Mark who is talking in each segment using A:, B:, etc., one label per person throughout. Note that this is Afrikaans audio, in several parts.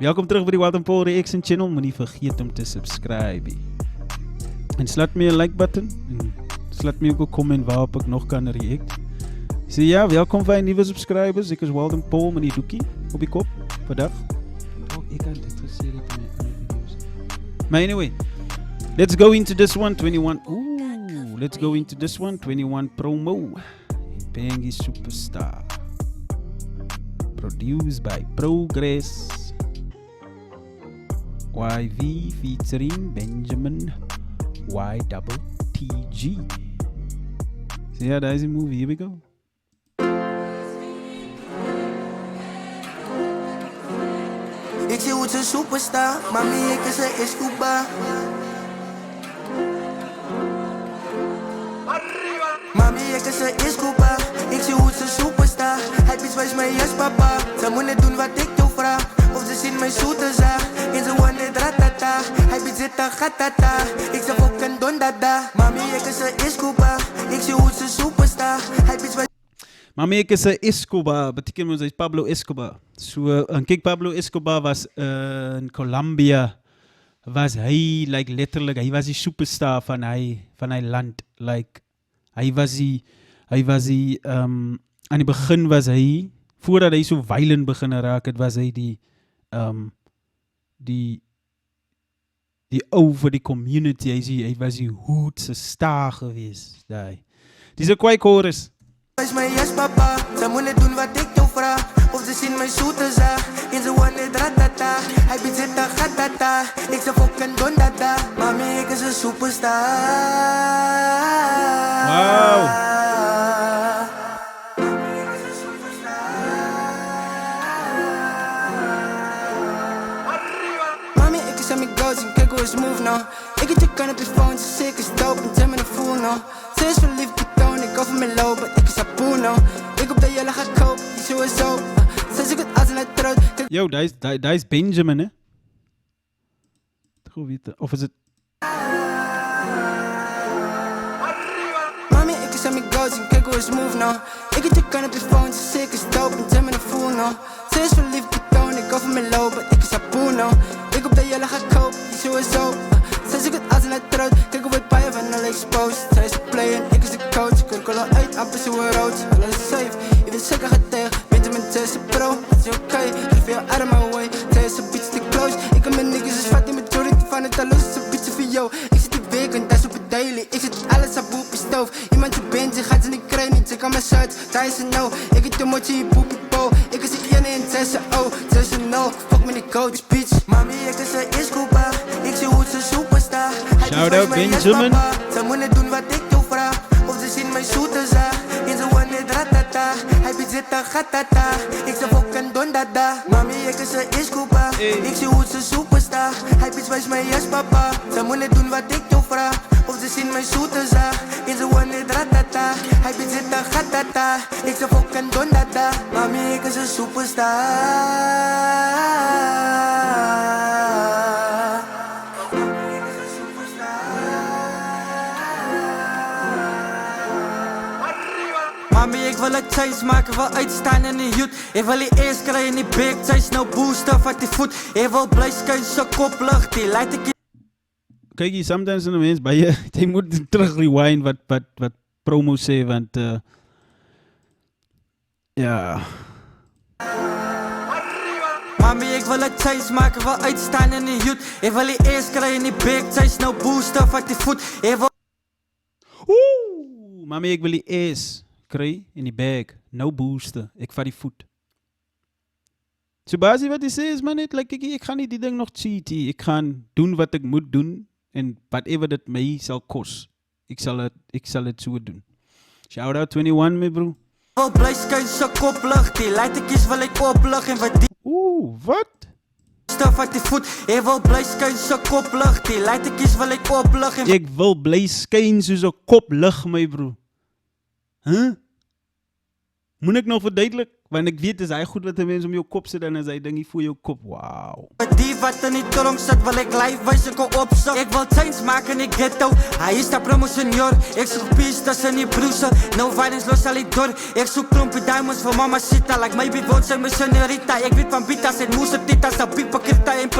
A: Welkom terug by die Wild & Paul Reaction channel. Moenie vergeet om te subscribe. En slaat my 'n like button. En slaat my ook 'n comment waarop ek nog kan react. So ja, welkom vir nuwe subscribers. Ek is Wild & Paul met die doekie op die kop vandag. Oh, ek kan dit gesê het in my video's. Maar anyway, let's go into this one 21. Ooh, let's go into this one 21 promo. Bengi Superstar. Produced by Progress. YV featuring Benjamin YTTG. So yeah, that is a movie. Here we go.
B: Ik zie hoe ze superstar, mami ik is een Escobar. Mami ik is een Escobar, ik zie hoe ze superstar. Hij wijst mij yes papa, ze moet niet doen wat ik jou vraag. Of ze zien mijn zoete zaag, en ze wanneer ratata. Hij biedt zitten gatata, ik zeg ook een dondada. Mami ik is een Escobar, ik zie hoe ze superstar. Hij biedt wijst.
A: Mami ek is 'n Escobar, beteken ons hy's Pablo Escobar. So, kyk, Pablo Escobar was in Colombia, was hy, like, letterlik, hy was die superstar van hy land, like, hy was die, aan die begin was hy, voordat hy so violent begin raak het, was hy die ou vir die community, hy was die hoedse star gewees, die is 'n kwai chorus.
B: Wijs mij yes papa, ze moet niet doen wat ik jou vraag. Of ze zien mijn zoete zaag, en ze wanneer ratata. Hij biedt zitten gatata, ik zeg ook een dondada. Mami ik is een superstar.
A: Wow.
B: Mami ik is een superstar. Mami ik is aan mijn goals en kijk hoe ze move nou. Ik heb je kan op je phone, ze zeker is dope en ze met een fool nou. Ze is verliefd betoon, ik over mijn lopen, ik is Apuno. Ik hoop dat jullie gaan kopen, die sowieso. Sinds ik het als een uitrood.
A: Yo, daar is Benjamin, hè? Goed weten, of is het...
B: Mami, ik is aan mijn goals en kijk hoe ze move nou. Ik heb je kan op je phone, ze zeker is dope en ze met een fool nou. Ze is verliefd betoon, ik over mijn lopen, ik is Apuno. Ik hoop dat jullie gaan kopen, die sowieso. Sinds ik het als een uitrood, kijk hoe het bij je van al exposed. Zij is de player, ik is de coach. Ik wil al uit, amper zo rood. Alles is safe, je bent zeker getegen. Weet je mijn test pro, het is oké. Geef je arm away, zij is een bitch te close. Ik en mijn niggas is vat in majority van het alles is een bitch voor jou. Ik zit die week en dat is op het daily. Ik zit alles aan boepie stoof. Iemand je bent, je gaat ze niet krijgen. Niet, ik aan mijn shirt, zij is een no. Ik heb je motje, je boepie po. Ik is die ene en zij is een o. Zij is een no, fuck me die coach, bitch. Mami, ik is een Escobar. Ik zie hoe ze superstar.
A: Shout out Benjamin.
B: Ze moet niet doen wat ik jou vraag. Of ze zien mijn zoete zaag, en ze wanneer ratata. Hij biedt zitten gatata, ik zeg ook een dondada. Mami, ik is een Escobar, ik zie hoe ze superstar. Hij biedt wijs mij yes papa, ze moet niet doen wat ik jou vraag. Of ze zien mijn zoete zaag, en ze wanneer ratata. Hij biedt zitten gatata, ik zeg ook een dondada. Mami, ik is een superstar. Mami, ik wil een chase maken, wil uitstaan in die youth. Ik wil die eerst krijgen in die big chase, no booster van die voet. Ik wil blij skyn so koplucht, die leidt ik.
A: Kijk hier, sometimes in de mens, bij je moet terug rewind wat promo sê, want ja.
B: Mami, ik wil een chase maken, wil uitstaan in die youth. Ik wil die eerst krijgen in die big chase, no booster van die voet. Ik wil...
A: Oeh, mami, ik wil die ace kry in die bag, no booster, ek vat die voet. So basie wat jy sê is maar net, like, ek gaan nie die ding nog cheat, ek gaan doen wat ek moet doen, en whatever dit my sal kos, ek sal het so doen. Shout out 21, my bro.
B: Wil blij skyn so koplucht, die leidt ek is wil ek oplig en wat die...
A: Oeh, wat?
B: Stuff uit die voet, ek wil blij skyn so koplucht, die leidt ek is wil ek oplig en...
A: Ek wil bly skyn soos 'n koplig, my bro. Huh? Moet ek nog verduidelik? Want ek weet, is hy goed wat 'n mens om jou kop sit en as hy ding hier voor jou kop, wauw.
B: Die wat in die tronk sit, wil ek live wys, ek wil opsig. Ek wil change maak in die ghetto, hy is daar promo senior. Ek soek peace tussen die broese, no violence los al die door. Ek soek klompie diamonds vir mama sita, like my beat word sy my senorita. Ek weet van bitas en moese titas, dat piep ek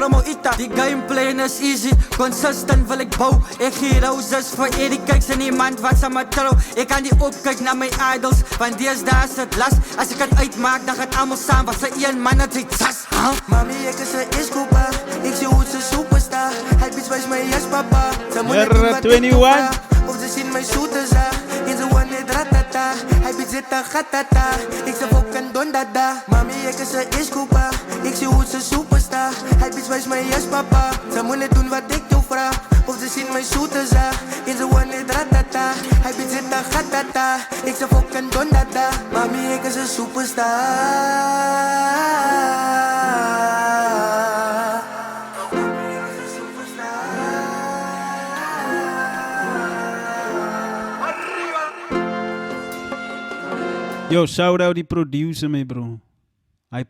C: promo ita. Die gameplay is easy, consistent wil ek bou. Ek gee roses vir Eddie Kijks en iemand wat sa my trou. Ek kan nie opkyk na my idols, want deesdae is het las. As ek het uitmaak, dan gaat allemaal saam, wat sy een man het het sas.
B: Mami, ek is een iskopa, ek sê hoe het sy superstar. Hy bitch wijs my yes papa, sy moet net doen wat ek
A: 21.
B: vraag. Of sy sien my shooters en sy wan net ratata. Hy bitch zit een gatata, ek sê fucking dondada. Mami, ek is een iskopa, ek sê hoe het sy superstar. Hy bitch wijs my yes papa, sy moet net doen wat ek jou vraag. Of sy sien my shooters en sy wan net ratata. Hy bitch zit een gatata, ek sê fucking dondada. Mami, ek is een superstar.
A: Yo, shout out die producer, my bro. Hy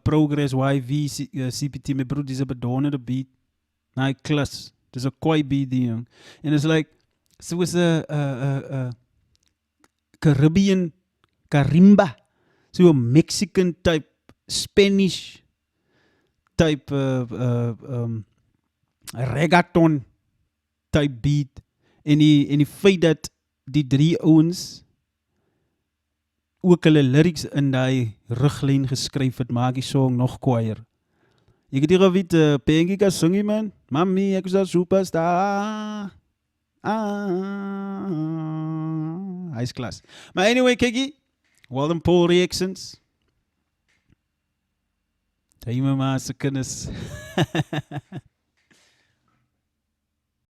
A: Progress YV CPT, my bro, dis 'n bedonerde beat. Hy klas. Dis 'n kwai beat die jong. En it's like soos 'n Caribbean karimba. So 'n Mexican type Spanish type reggaeton type beat. En die feit dat die drie ouens ook hulle lyrics in die riglyn geskryf het, maak die song nog kwaier. Ek het hier geweet, Pengie kan sing, man. Mami, ek is een superstar. Hy is klas. Maar anyway, Kiki, Walden Paul reactions. Jy my maar se kinders.